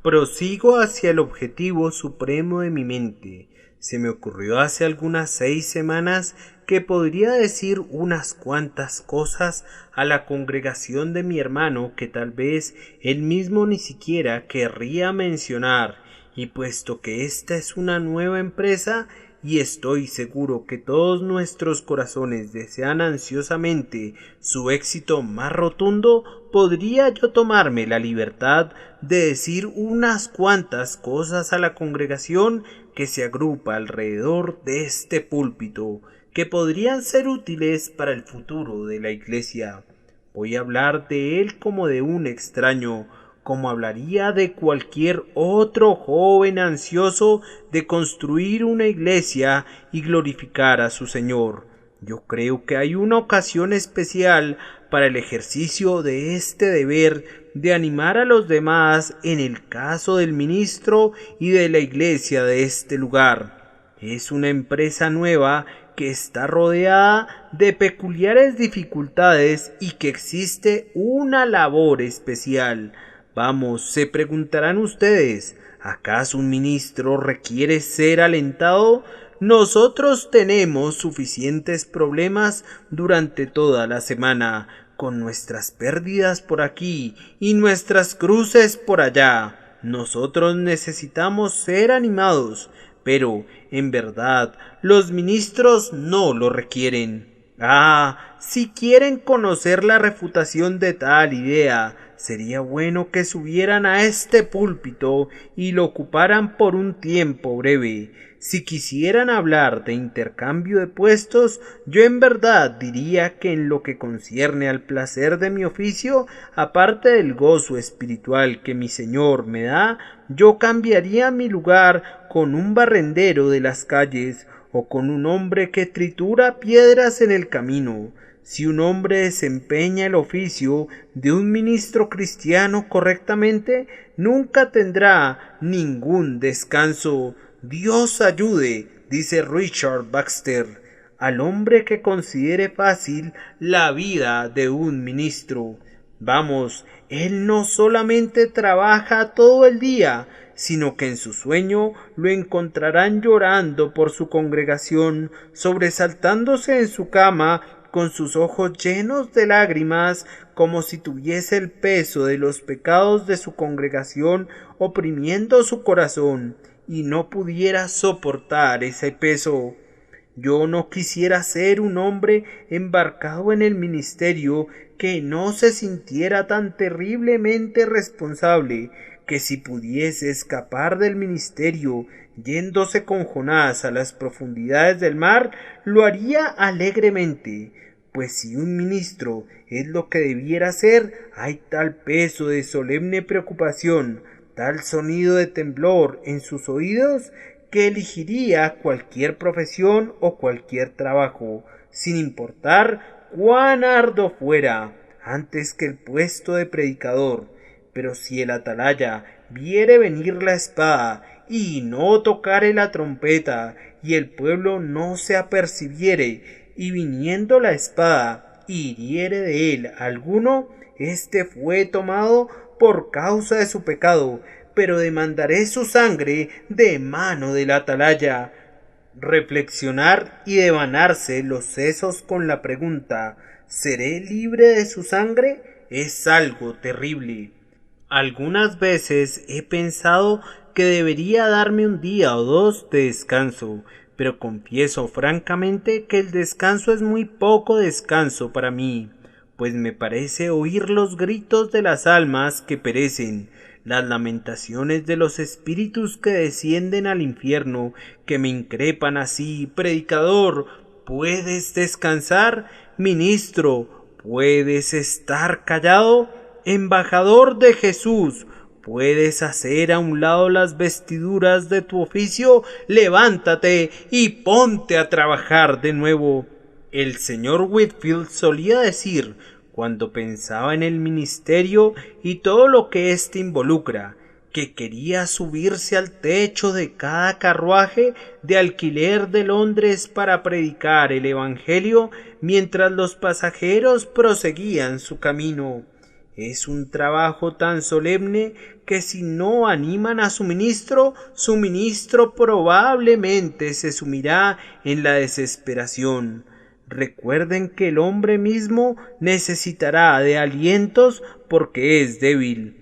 Prosigo hacia el objetivo supremo de mi mente. Se me ocurrió hace algunas 6 semanas que podría decir unas cuantas cosas a la congregación de mi hermano que tal vez él mismo ni siquiera querría mencionar, y puesto que esta es una nueva empresa y estoy seguro que todos nuestros corazones desean ansiosamente su éxito más rotundo, podría yo tomarme la libertad de decir unas cuantas cosas a la congregación que se agrupa alrededor de este púlpito, que podrían ser útiles para el futuro de la Iglesia. Voy a hablar de él como de un extraño, como hablaría de cualquier otro joven ansioso de construir una iglesia y glorificar a su Señor. Yo creo que hay una ocasión especial para el ejercicio de este deber de animar a los demás en el caso del ministro y de la iglesia de este lugar. Es una empresa nueva que está rodeada de peculiares dificultades y que existe una labor especial. Vamos, se preguntarán ustedes, ¿acaso un ministro requiere ser alentado? Nosotros tenemos suficientes problemas durante toda la semana, con nuestras pérdidas por aquí y nuestras cruces por allá. Nosotros necesitamos ser animados, pero, en verdad, los ministros no lo requieren. Si quieren conocer la refutación de tal idea, sería bueno que subieran a este púlpito y lo ocuparan por un tiempo breve. Si quisieran hablar de intercambio de puestos, yo en verdad diría que en lo que concierne al placer de mi oficio, aparte del gozo espiritual que mi Señor me da, yo cambiaría mi lugar con un barrendero de las calles o con un hombre que tritura piedras en el camino. Si un hombre desempeña el oficio de un ministro cristiano correctamente, nunca tendrá ningún descanso. Dios ayude, dice Richard Baxter, al hombre que considere fácil la vida de un ministro. Vamos, él no solamente trabaja todo el día, sino que en su sueño lo encontrarán llorando por su congregación, sobresaltándose en su cama, con sus ojos llenos de lágrimas, como si tuviese el peso de los pecados de su congregación oprimiendo su corazón, y no pudiera soportar ese peso. Yo no quisiera ser un hombre embarcado en el ministerio que no se sintiera tan terriblemente responsable, que si pudiese escapar del ministerio yéndose con Jonás a las profundidades del mar, lo haría alegremente, pues si un ministro es lo que debiera ser, hay tal peso de solemne preocupación, tal sonido de temblor en sus oídos, que elegiría cualquier profesión o cualquier trabajo, sin importar cuán arduo fuera, antes que el puesto de predicador. Pero si el atalaya viere venir la espada y no tocare la trompeta, y el pueblo no se apercibiere, y viniendo la espada hiriere de él alguno, éste fue tomado por causa de su pecado, pero demandaré su sangre de mano del atalaya. Reflexionar y devanarse los sesos con la pregunta ¿seré libre de su sangre? Es algo terrible. Algunas veces he pensado que debería darme un día o dos de descanso, pero confieso francamente que el descanso es muy poco descanso para mí, pues me parece oír los gritos de las almas que perecen, las lamentaciones de los espíritus que descienden al infierno, que me increpan así: predicador, ¿puedes descansar? Ministro, ¿puedes estar callado? Embajador de Jesús, ¿puedes hacer a un lado las vestiduras de tu oficio? Levántate y ponte a trabajar de nuevo. El señor Whitefield solía decir, cuando pensaba en el ministerio y todo lo que éste involucra, que quería subirse al techo de cada carruaje de alquiler de Londres para predicar el Evangelio mientras los pasajeros proseguían su camino. Es un trabajo tan solemne que si no animan a su ministro probablemente se sumirá en la desesperación. Recuerden que el hombre mismo necesitará de alientos porque es débil.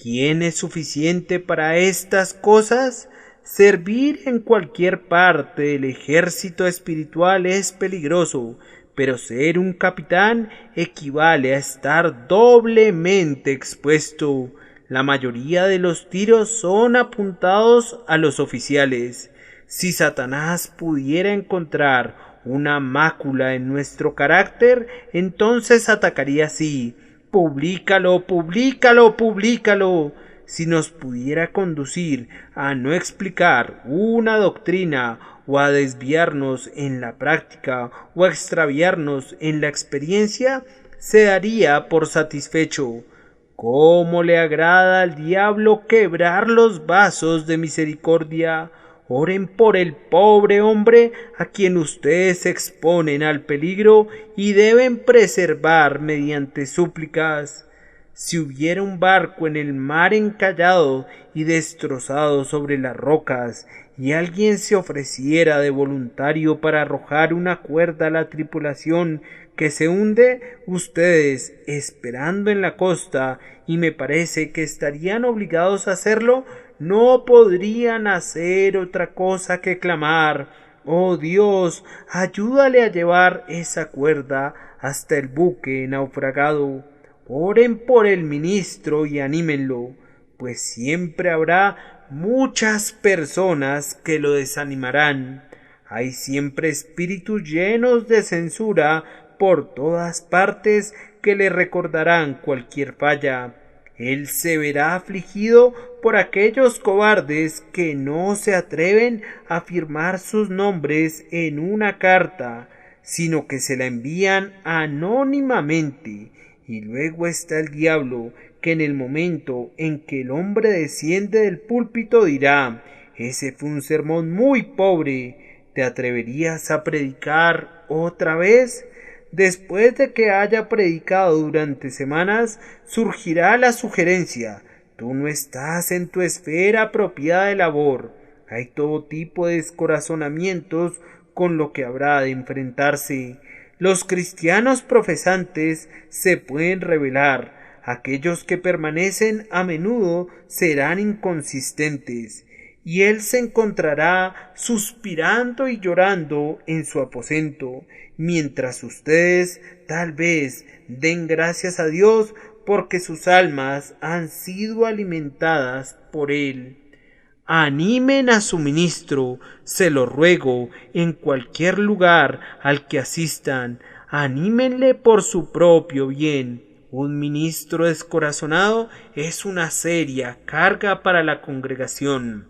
¿Quién es suficiente para estas cosas? Servir en cualquier parte del ejército espiritual es peligroso, pero ser un capitán equivale a estar doblemente expuesto. La mayoría de los tiros son apuntados a los oficiales. Si Satanás pudiera encontrar una mácula en nuestro carácter, entonces atacaría así: «Publícalo, publícalo, publícalo». Si nos pudiera conducir a no explicar una doctrina, o a desviarnos en la práctica, o a extraviarnos en la experiencia, se daría por satisfecho. ¿Cómo le agrada al diablo quebrar los vasos de misericordia? Oren por el pobre hombre a quien ustedes exponen al peligro y deben preservar mediante súplicas. Si hubiera un barco en el mar encallado y destrozado sobre las rocas, y alguien se ofreciera de voluntario para arrojar una cuerda a la tripulación que se hunde, ustedes, esperando en la costa, y me parece que estarían obligados a hacerlo, no podrían hacer otra cosa que clamar: «Oh Dios, ayúdale a llevar esa cuerda hasta el buque naufragado». Oren por el ministro y anímenlo, pues siempre habrá muchas personas que lo desanimarán. Hay siempre espíritus llenos de censura por todas partes que le recordarán cualquier falla. Él se verá afligido por aquellos cobardes que no se atreven a firmar sus nombres en una carta, sino que se la envían anónimamente. Y luego está el diablo, que en el momento en que el hombre desciende del púlpito dirá: «Ese fue un sermón muy pobre, ¿te atreverías a predicar otra vez?». Después de que haya predicado durante semanas, surgirá la sugerencia: «Tú no estás en tu esfera apropiada de labor». Hay todo tipo de descorazonamientos con lo que habrá de enfrentarse. Los cristianos profesantes se pueden rebelar. Aquellos que permanecen a menudo serán inconsistentes, y él se encontrará suspirando y llorando en su aposento, mientras ustedes tal vez den gracias a Dios porque sus almas han sido alimentadas por él. Animen a su ministro, se lo ruego, en cualquier lugar al que asistan. Anímenle por su propio bien. Un ministro descorazonado es una seria carga para la congregación.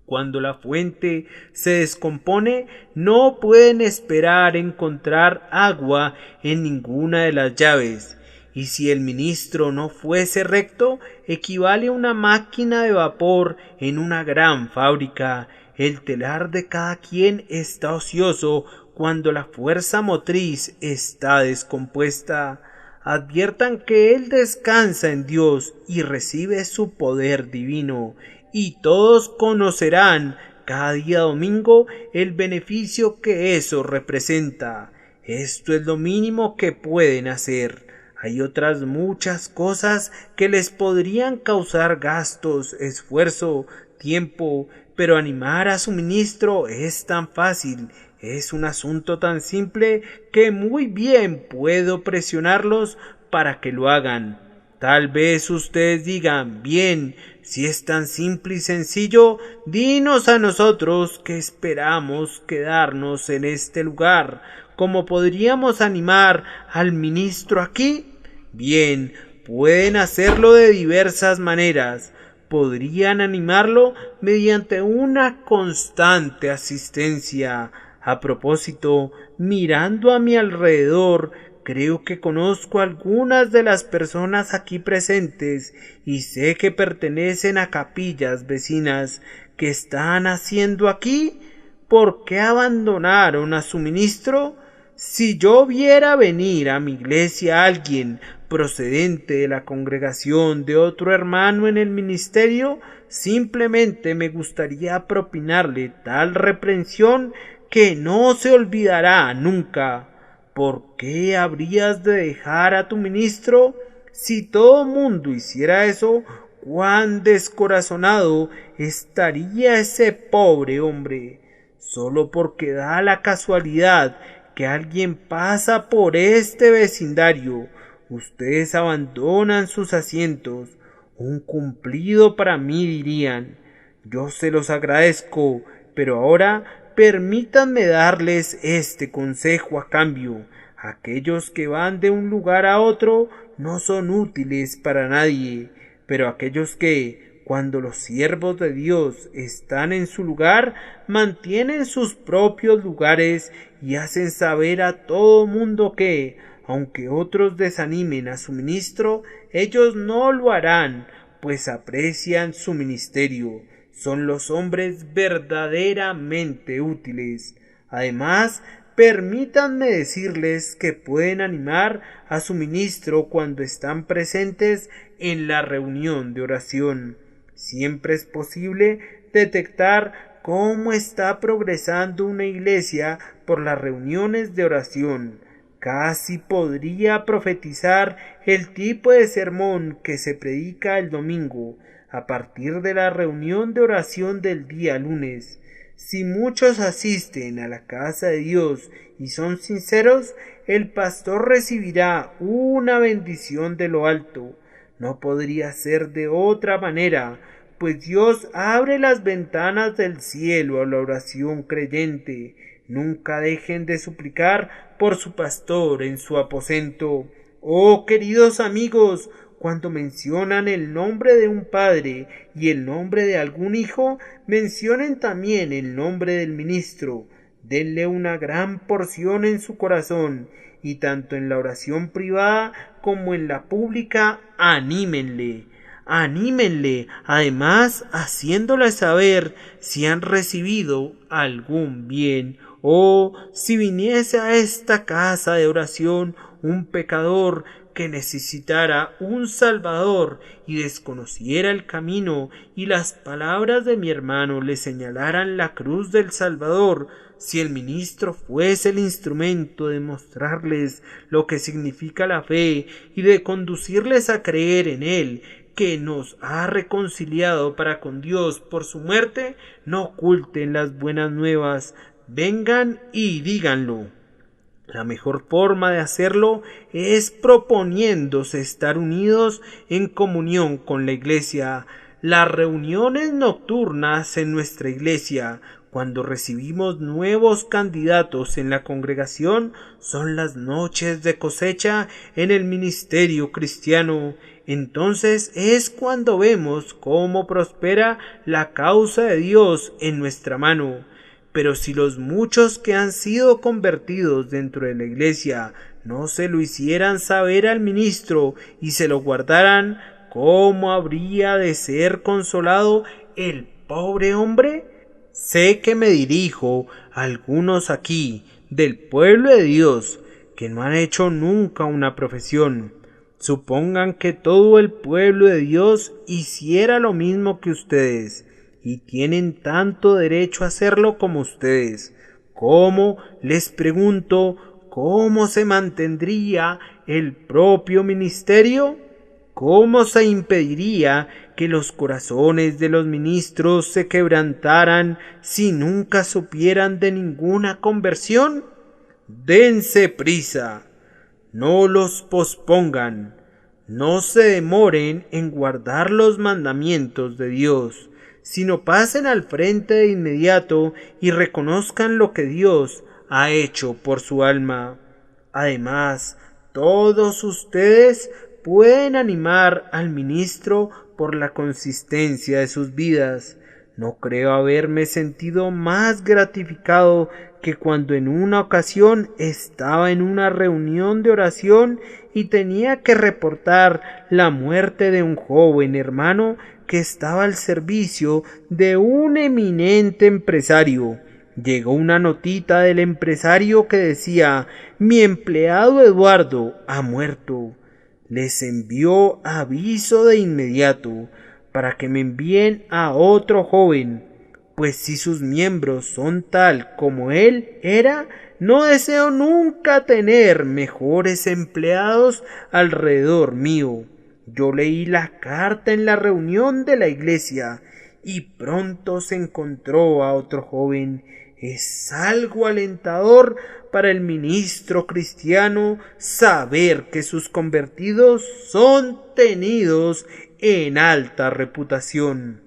Cuando la fuente se descompone, no pueden esperar encontrar agua en ninguna de las llaves. Y si el ministro no fuese recto, equivale a una máquina de vapor en una gran fábrica. El telar de cada quien está ocioso cuando la fuerza motriz está descompuesta. Adviertan que él descansa en Dios y recibe su poder divino, y todos conocerán cada día domingo el beneficio que eso representa. Esto es lo mínimo que pueden hacer. Hay otras muchas cosas que les podrían causar gastos, esfuerzo, tiempo, pero animar a su ministro es tan fácil, es un asunto tan simple que muy bien puedo presionarlos para que lo hagan. Tal vez ustedes digan: «Bien, si es tan simple y sencillo, dinos a nosotros que esperamos quedarnos en este lugar, ¿cómo podríamos animar al ministro aquí?». Bien, pueden hacerlo de diversas maneras. Podrían animarlo mediante una constante asistencia. A propósito, mirando a mi alrededor, creo que conozco a algunas de las personas aquí presentes y sé que pertenecen a capillas vecinas. ¿Qué están haciendo aquí? ¿Por qué abandonaron a su ministro? Si yo viera venir a mi iglesia a alguien procedente de la congregación de otro hermano en el ministerio, simplemente me gustaría propinarle tal reprensión que no se olvidará nunca. ¿Por qué habrías de dejar a tu ministro? Si todo mundo hiciera eso, cuán descorazonado estaría ese pobre hombre. Solo porque da la casualidad que alguien pasa por este vecindario, ustedes abandonan sus asientos. Un cumplido para mí, dirían. Yo se los agradezco, pero ahora permítanme darles este consejo a cambio. Aquellos que van de un lugar a otro no son útiles para nadie, pero aquellos que, cuando los siervos de Dios están en su lugar, mantienen sus propios lugares y hacen saber a todo mundo que, aunque otros desanimen a su ministro, ellos no lo harán, pues aprecian su ministerio. Son los hombres verdaderamente útiles. Además, permítanme decirles que pueden animar a su ministro cuando están presentes en la reunión de oración. Siempre es posible detectar cómo está progresando una iglesia por las reuniones de oración. Casi podría profetizar el tipo de sermón que se predica el domingo a partir de la reunión de oración del día lunes. Si muchos asisten a la casa de Dios y son sinceros, el pastor recibirá una bendición de lo alto. No podría ser de otra manera, pues Dios abre las ventanas del cielo a la oración creyente. Nunca dejen de suplicar por su pastor en su aposento. Oh, queridos amigos, cuando mencionan el nombre de un padre y el nombre de algún hijo, mencionen también el nombre del ministro. Denle una gran porción en su corazón, y tanto en la oración privada como en la pública, anímenle. Anímenle, además, haciéndole saber si han recibido algún bien, o si viniese a esta casa de oración un pecador que necesitara un Salvador y desconociera el camino, y las palabras de mi hermano le señalaran la cruz del Salvador, si el ministro fuese el instrumento de mostrarles lo que significa la fe y de conducirles a creer en él, que nos ha reconciliado para con Dios por su muerte, no oculten las buenas nuevas, vengan y díganlo. La mejor forma de hacerlo es proponiéndose estar unidos en comunión con la Iglesia. Las reuniones nocturnas en nuestra Iglesia, cuando recibimos nuevos candidatos en la congregación, son las noches de cosecha en el ministerio cristiano. Entonces es cuando vemos cómo prospera la causa de Dios en nuestra mano. Pero si los muchos que han sido convertidos dentro de la iglesia no se lo hicieran saber al ministro y se lo guardaran, ¿cómo habría de ser consolado el pobre hombre? Sé que me dirijo a algunos aquí del pueblo de Dios que no han hecho nunca una profesión. Supongan que todo el pueblo de Dios hiciera lo mismo que ustedes, y tienen tanto derecho a hacerlo como ustedes. ¿Cómo, les pregunto, cómo se mantendría el propio ministerio? ¿Cómo se impediría que los corazones de los ministros se quebrantaran si nunca supieran de ninguna conversión? Dense prisa, no los pospongan, no se demoren en guardar los mandamientos de Dios, sino pasen al frente de inmediato y reconozcan lo que Dios ha hecho por su alma. Además, todos ustedes pueden animar al ministro por la consistencia de sus vidas. No creo haberme sentido más gratificado que cuando en una ocasión estaba en una reunión de oración y tenía que reportar la muerte de un joven hermano que estaba al servicio de un eminente empresario. Llegó una notita del empresario que decía: mi empleado Eduardo ha muerto. Les envió aviso de inmediato para que me envíen a otro joven, pues si sus miembros son tal como él era, no deseo nunca tener mejores empleados alrededor mío. Yo leí la carta en la reunión de la iglesia y pronto se encontró a otro joven. Es algo alentador para el ministro cristiano saber que sus convertidos son tenidos en alta reputación.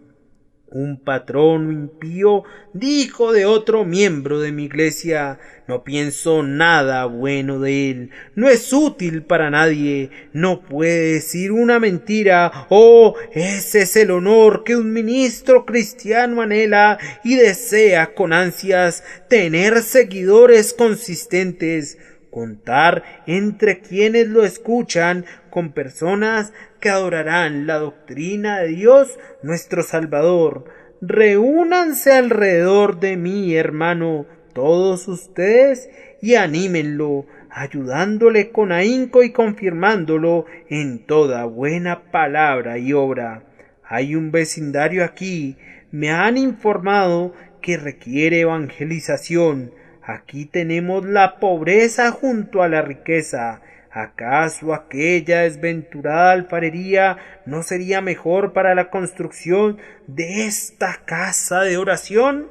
Un patrón impío dijo de otro miembro de mi iglesia: no pienso nada bueno de él, no es útil para nadie, no puede decir una mentira. Oh, ese es el honor que un ministro cristiano anhela y desea con ansias: tener seguidores consistentes. contar entre quienes lo escuchan con personas que adorarán la doctrina de Dios nuestro Salvador. Reúnanse alrededor de mí, hermano, todos ustedes, y anímenlo, ayudándole con ahínco y confirmándolo en toda buena palabra y obra. Hay un vecindario aquí, me han informado que requiere evangelización. Aquí tenemos la pobreza junto a la riqueza. ¿Acaso aquella desventurada alfarería no sería mejor para la construcción de esta casa de oración?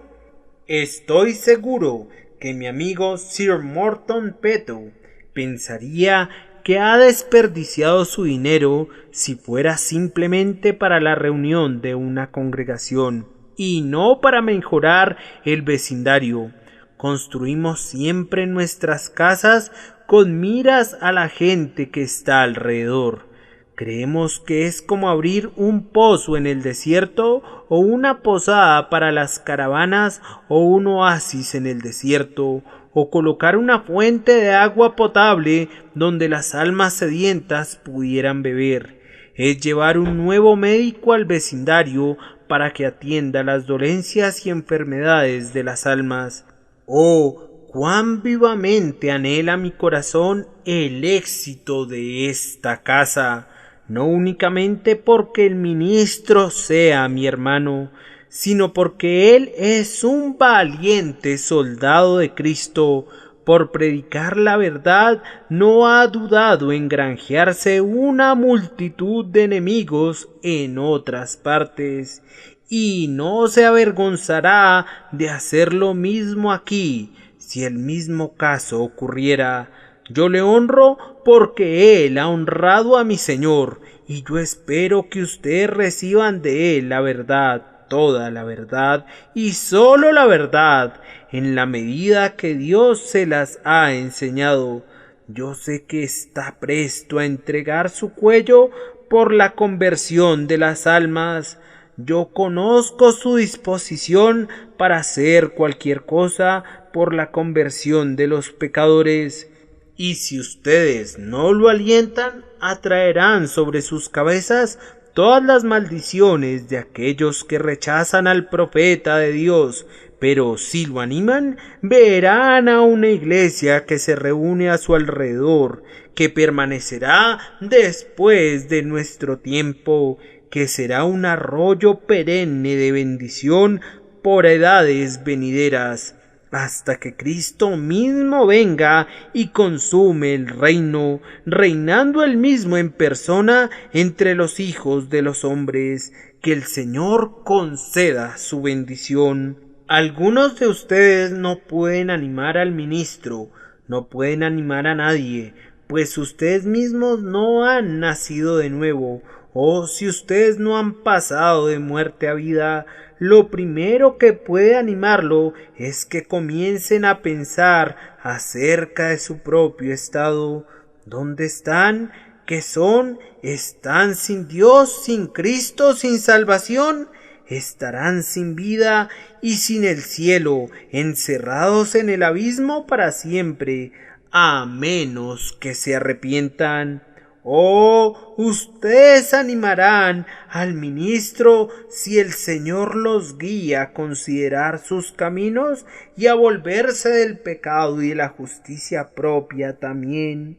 Estoy seguro que mi amigo Sir Morton Peto pensaría que ha desperdiciado su dinero si fuera simplemente para la reunión de una congregación y no para mejorar el vecindario. Construimos siempre nuestras casas con miras a la gente que está alrededor. Creemos que es como abrir un pozo en el desierto o una posada para las caravanas o un oasis en el desierto o colocar una fuente de agua potable donde las almas sedientas pudieran beber. Es llevar un nuevo médico al vecindario para que atienda las dolencias y enfermedades de las almas. Oh, cuán vivamente anhela mi corazón el éxito de esta casa, no únicamente porque el ministro sea mi hermano, sino porque él es un valiente soldado de Cristo. Por predicar la verdad no ha dudado en granjearse una multitud de enemigos en otras partes, y no se avergonzará de hacer lo mismo aquí, si el mismo caso ocurriera. Yo le honro porque él ha honrado a mi Señor, y yo espero que ustedes reciban de él la verdad, toda la verdad y sólo la verdad, en la medida que Dios se las ha enseñado. Yo sé que está presto a entregar su cuello por la conversión de las almas. Yo conozco su disposición para hacer cualquier cosa por la conversión de los pecadores. Y si ustedes no lo alientan, atraerán sobre sus cabezas todas las maldiciones de aquellos que rechazan al profeta de Dios. Pero si lo animan, verán a una iglesia que se reúne a su alrededor, que permanecerá después de nuestro tiempo, que será un arroyo perenne de bendición por edades venideras, hasta que Cristo mismo venga y consume el reino, reinando él mismo en persona entre los hijos de los hombres. Que el Señor conceda su bendición. Algunos de ustedes no pueden animar al ministro, no pueden animar a nadie, pues ustedes mismos no han nacido de nuevo, o si ustedes no han pasado de muerte a vida. Lo primero que puede animarlo es que comiencen a pensar acerca de su propio estado. ¿Dónde están? ¿Qué son? ¿Están sin Dios, sin Cristo, sin salvación? Estarán sin vida y sin el cielo, encerrados en el abismo para siempre, a menos que se arrepientan. Oh, ustedes animarán al ministro si el Señor los guía a considerar sus caminos y a volverse del pecado y de la justicia propia también,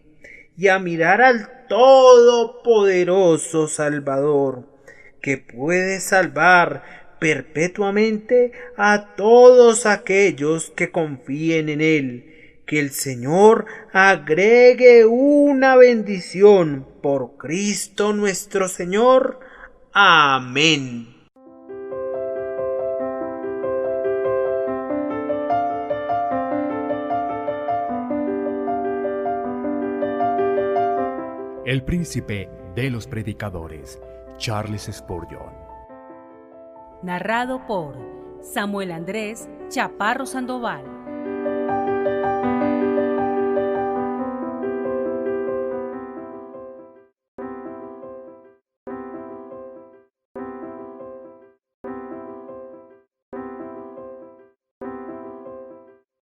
y a mirar al todopoderoso Salvador, que puede salvar perpetuamente a todos aquellos que confíen en él. Que el Señor agregue una bendición por Cristo nuestro Señor. Amén. El príncipe de los predicadores, Charles Spurgeon. Narrado por Samuel Andrés Chaparro Sandoval.